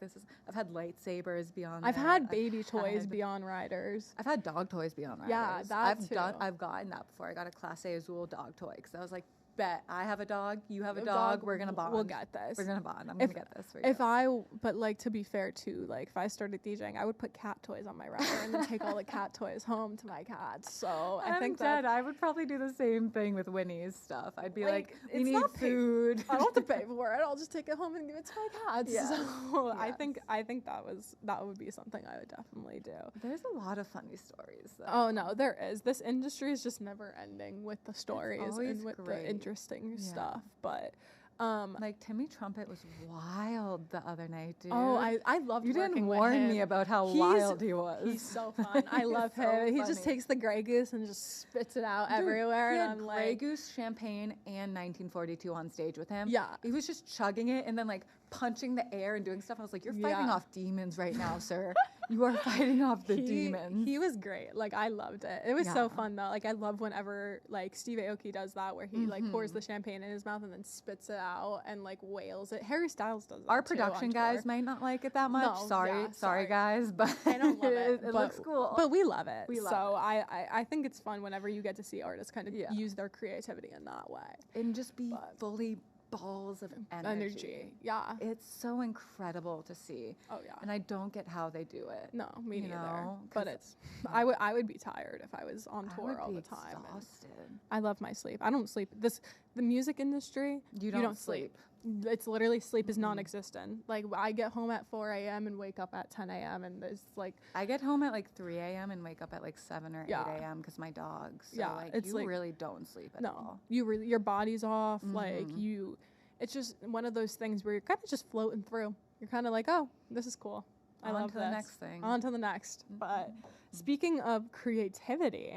I've had lightsabers be on I've there. had baby toys had- be on riders. I've had dog toys be on riders. Yeah, that I've gotten that before. I got a Class A Azul dog toy because I was like, bet I have a dog, you have a dog, we're gonna bond. We'll get this. We're gonna bond. I'm If- gonna get this for If you. but like, to be fair too, like if I started DJing, I would put cat toys on my rider and then take all the cat toys home to my cats. So I think dead. that I would probably do the same thing with Winnie's stuff. I'd be like, we it's need not paid- food. I don't have to pay for it. I'll just take it home and give it to my cats. Yes. So I Yes. think that would be something I would definitely do. There's a lot of funny stories though. Oh no, there is. This industry is just never ending with the stories always and with great. the interesting Yeah. stuff. But Like Timmy Trumpet was wild the other night, dude. oh, I loved you didn't working with warn him. me about how He's- wild he was. He's so fun. I He's love so him. He just funny. takes the Grey Goose and just spits it out Dude, everywhere. He And had I'm Grey like, Goose, champagne, and 1942 on stage with him. Yeah. He was just chugging it and then like punching the air and doing stuff. I was like, you're fighting Yeah. off demons right now, sir. You are fighting off the demons. He was great. Like, I loved it. It was so Yeah. fun though. Like, I love whenever like Steve Aoki does that, where he like pours the champagne in his mouth and then spits it out and like wails it. Harry Styles does that Our too on production tour. guys might not like it that much. No, sorry, yeah, sorry sorry. guys, but I don't love it. it but, looks cool. But we love it. We love so I think it's fun whenever you get to see artists kind of Yeah. use their creativity in that way. and just be but- fully balls of energy. Yeah. It's so incredible to see, Oh yeah. and I don't get how they do it. No, me you neither. know, But 'cause- it's I would be tired if I was on I tour would all be the time. and exhausted. I love my sleep. I don't sleep. The music industry, You don't sleep. It's literally sleep is non-existent. Like, I get home at 4 a.m. and wake up at 10 a.m. and it's like, I get home at like 3 a.m. and wake up at like 7 or Yeah. 8 a.m. because my dogs. So Yeah, like, it's you like- really don't sleep at no, all. your body's off. Like Mhm. it's just one of those things where you're kind of just floating through. You're kind of like, oh, this is cool. I On love to this. the next thing. On to the next. But speaking of creativity,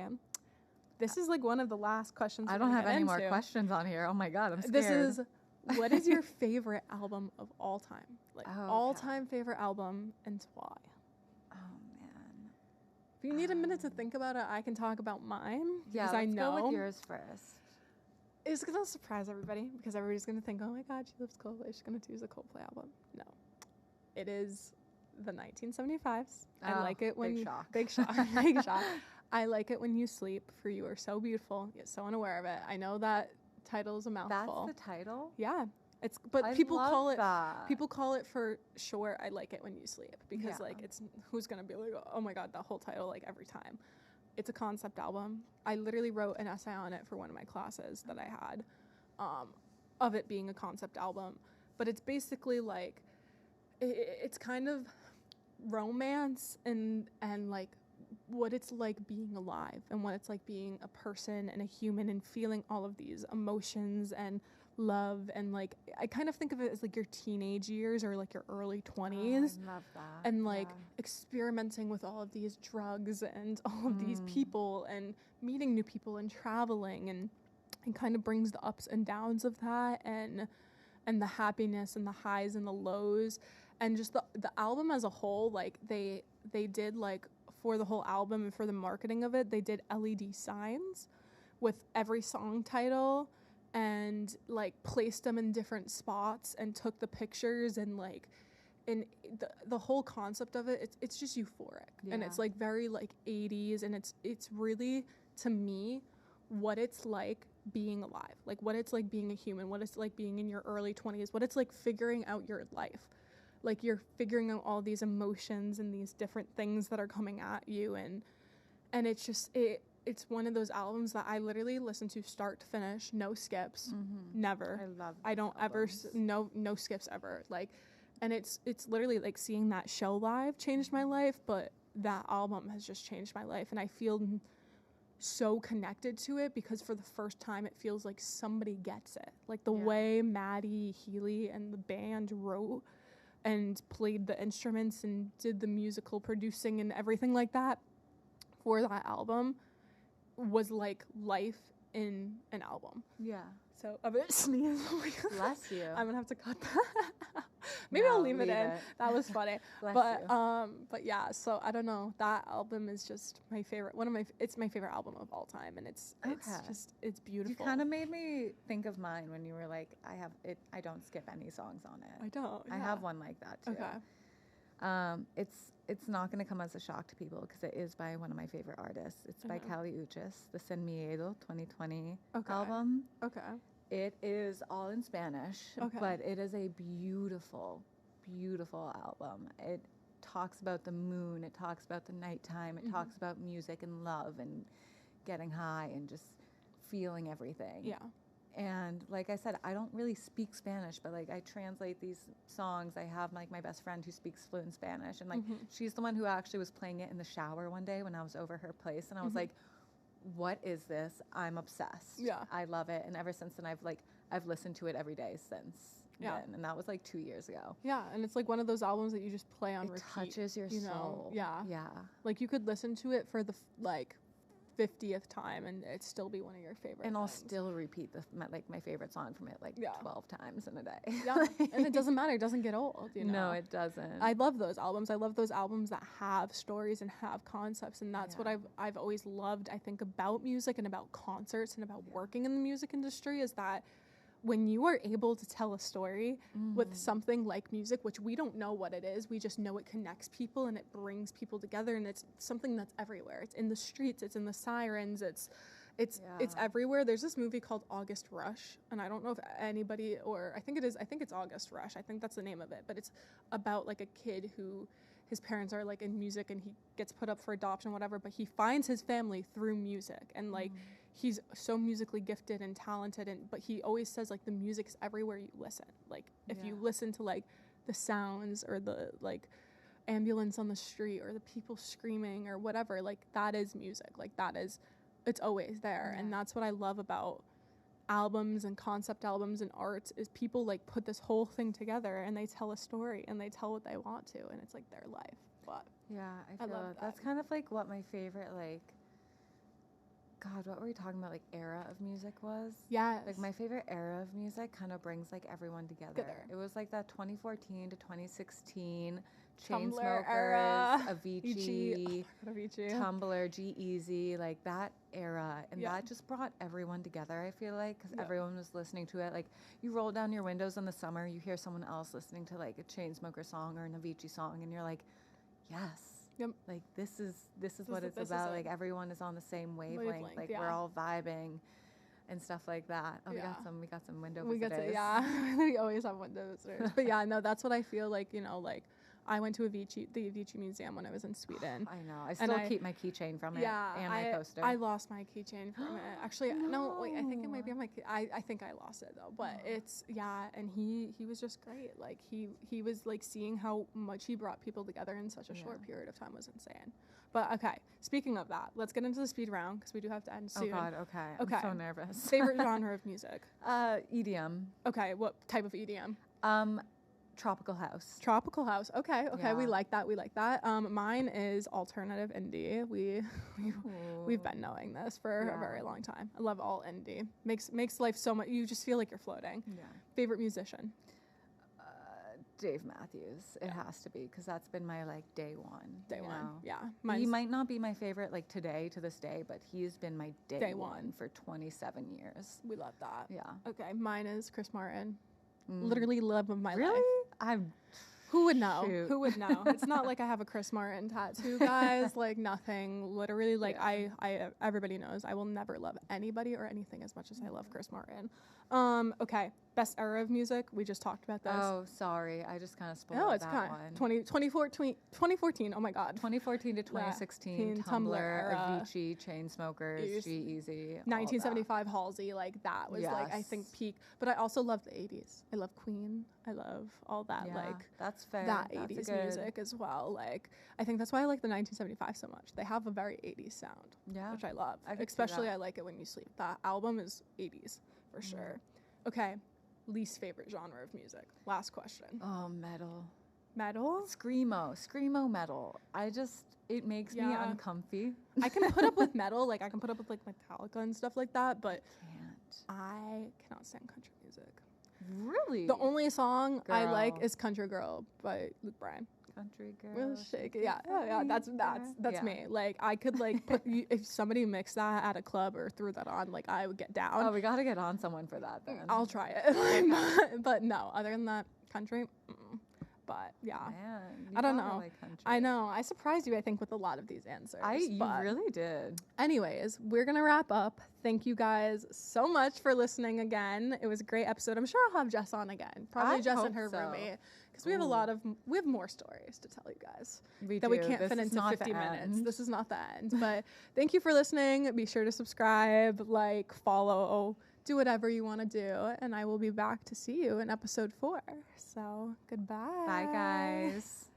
this is like one of the last questions. I we're don't gonna have get any more into. questions on here. Oh my god, I'm scared. This is what is your favorite album of all time? Like, Oh, okay. all-time favorite album, and why? Oh man. If you need a minute to think about it, I can talk about mine. Yeah, because let's I know go with yours first. it's gonna surprise everybody because everybody's gonna think, oh my god, she loves Coldplay. She's gonna choose a Coldplay album. No, it is the 1975s. I Oh, like it when big shock. Big shock. Big shock. I like it when you sleep. For you are so beautiful, yet so unaware of it. I know that title is a mouthful. That's the title? Yeah, it's but I people love call it. that. People call it for short. I like it when you sleep because Yeah. like it's who's gonna be like, oh my god, that whole title like every time. It's a concept album. I literally wrote an essay on it for one of my classes that I had, of it being a concept album. But it's basically like, it's kind of romance and like what it's like being alive and what it's like being a person and a human and feeling all of these emotions and love and like I kind of think of it as like your teenage years or like your early 20s Oh, I love that. and like Yeah. experimenting with all of these drugs and all of these people and meeting new people and traveling and kind of brings the ups and downs of that and the happiness and the highs and the lows and just the album as a whole. Like they did like for the whole album and for the marketing of it, they did LED signs with every song title and like placed them in different spots and took the pictures and like and the whole concept of it, it's just euphoric and it's Yeah. like very like 80s and it's really to me what it's like being alive, like what it's like being a human, what it's like being in your early 20s, what it's like figuring out your life, like you're figuring out all these emotions and these different things that are coming at you and it's just it's one of those albums that I literally listen to start to finish, no skips, never. I love I don't ever albums. no skips ever. Like, and it's literally like seeing that show live changed my life, but that album has just changed my life, and I feel so connected to it because for the first time it feels like somebody gets it. Like the Yeah. way Maddie Healy and the band wrote and played the instruments and did the musical producing and everything like that for that album was like life in an album. Yeah. So a bit sneeze. Oh my God. Bless you. I'm gonna have to cut that. Maybe No, I'll leave it leave in. it. That was funny. Bless but you. but yeah. So I don't know. That album is just my favorite. It's my favorite album of all time, and it's Okay. just it's You beautiful. kind of made me think of mine when you were like, I don't skip any songs on it. I don't. I yeah. have one like that too. Okay. It's not going to come as a shock to people because it is by one of my favorite artists. It's by Kali Uchis, the Sin Miedo 2020 Okay. album. Okay. It is all in Spanish, Okay. but it is a beautiful, beautiful album. It talks about the moon. It talks about the nighttime. It talks about music and love and getting high and just feeling everything. Yeah. And like I said, I don't really speak Spanish, but like I translate these songs. I have like my best friend who speaks fluent Spanish, and like she's the one who actually was playing it in the shower one day when I was over her place, and I was like, "What is this? I'm obsessed. Yeah. I love it." And ever since then, I've listened to it every day since Yeah. then, and that was like 2 years ago. Yeah, and it's like one of those albums that you just play on It repeat. touches your you know? soul. Yeah. Yeah. Like you could listen to it for the like 50th time and it'd still be one of your favorite And I'll things. still repeat my favorite song from it like Yeah. 12 times in a day. Yeah, and it doesn't matter. It doesn't get old, you know? No, it doesn't. I love those albums. I love those albums that have stories and have concepts, and that's what Yeah. I've always loved. I think about music and about concerts and about working in the music industry is that when you are able to tell a story with something like music, which we don't know what it is, we just know it connects people and it brings people together, and it's something that's everywhere. It's in the streets, it's in the sirens, it's everywhere. There's this movie called August Rush, and I don't know if anybody, or I think it's August Rush. I think that's the name of it, but it's about like a kid who his parents are like in music and he gets put up for adoption, whatever, but he finds his family through music, and like he's so musically gifted and talented, but he always says like the music's everywhere you listen. Like if you listen to like the sounds or the like ambulance on the street or the people screaming or whatever, like that is music. Like it's always there. And that's what I love about albums and concept albums and art is people like put this whole thing together and they tell a story and they tell what they want to, and it's like their life. But Yeah, I I feel love that's that. kind of like what my favorite like God, what were we talking about? Like era of music was? Yes. Like my favorite era of music kind of brings like everyone together. It was like that 2014 to 2016 Tumblr era, Avicii, Avicii, Tumblr, G-Eazy, like that era. And that just brought everyone together, I feel like, because everyone was listening to it. Like you roll down your windows in the summer, you hear someone else listening to like a Chainsmokers song or an Avicii song, and you're like, yes. Yep. Like this is what it's about. Like everyone is on the same wavelength. Like we're all vibing and stuff like that. Oh, we got some window visitors. We always have window visitors. But yeah, no, that's what I feel like, you know, like I went to the Avicii Museum when I was in Sweden. I know. I still keep my keychain from it and my poster. I lost my keychain from it. Actually, no, wait, I think it might be on my I think I lost it though. But it's and he was just great. Like he was like seeing how much he brought people together in such a short period of time was insane. But okay, speaking of that, let's get into the speed round because we do have to end soon. Oh God, okay. I'm so nervous. Favorite genre of music? EDM. Okay, what type of EDM? Tropical house. Tropical house. Okay. Yeah. We like that. Mine is alternative indie. We've been knowing this for a very long time. I love all indie. Makes life so much. You just feel like you're floating. Yeah. Favorite musician? Dave Matthews. It has to be because that's been my like day one. Day one. Yeah. He might not be my favorite like today to this day, but he's been my day one for 27 years. We love that. Yeah. Okay. Mine is Chris Martin. Literally love of my life. Really? Who would know? Shoot. Who would know? It's not like I have a Chris Martin tattoo, guys. Like I everybody knows I will never love anybody or anything as much as I love Chris Martin. Okay, best era of music. We just talked about this. Oh, sorry. I just kind of spoiled that one. 2014. Oh my God. 2014 to 2016. Tumblr era. Avicii, Chainsmokers, G-Eazy. 1975 Halsey. Like that was like I think peak. But I also love the 80s. I love Queen. I love all that that's fair. That 80s music as well. Like I think that's why I like the 1975 so much. They have a very 80s sound. Yeah. Which I love. Especially I like it when you sleep. That album is 80s. For sure. Okay. Least favorite genre of music. Last question. Oh, metal. Metal? Screamo metal. It makes me uncomfy. I can put up with metal. Like I can put up with like Metallica and stuff like that, but I cannot stand country music. Really? The only song I like is Country Girl by Luke Bryan. Country Girl. Shake it. Yeah. That's me. Like I could like put if somebody mixed that at a club or threw that on, like I would get down. Oh, we got to get on someone for that then. I'll try it. But no, other than that, country. But yeah, man, I don't know. Like I know. I surprised you, I think, with a lot of these answers. You really did. Anyways, we're gonna wrap up. Thank you guys so much for listening again. It was a great episode. I'm sure I'll have Jess on again. Probably Jess and her roommate. Because we have more stories to tell you guys we can't fit into 50 minutes. This is not the end. But thank you for listening. Be sure to subscribe, like, follow, do whatever you want to do. And I will be back to see you in episode 4. So goodbye. Bye, guys.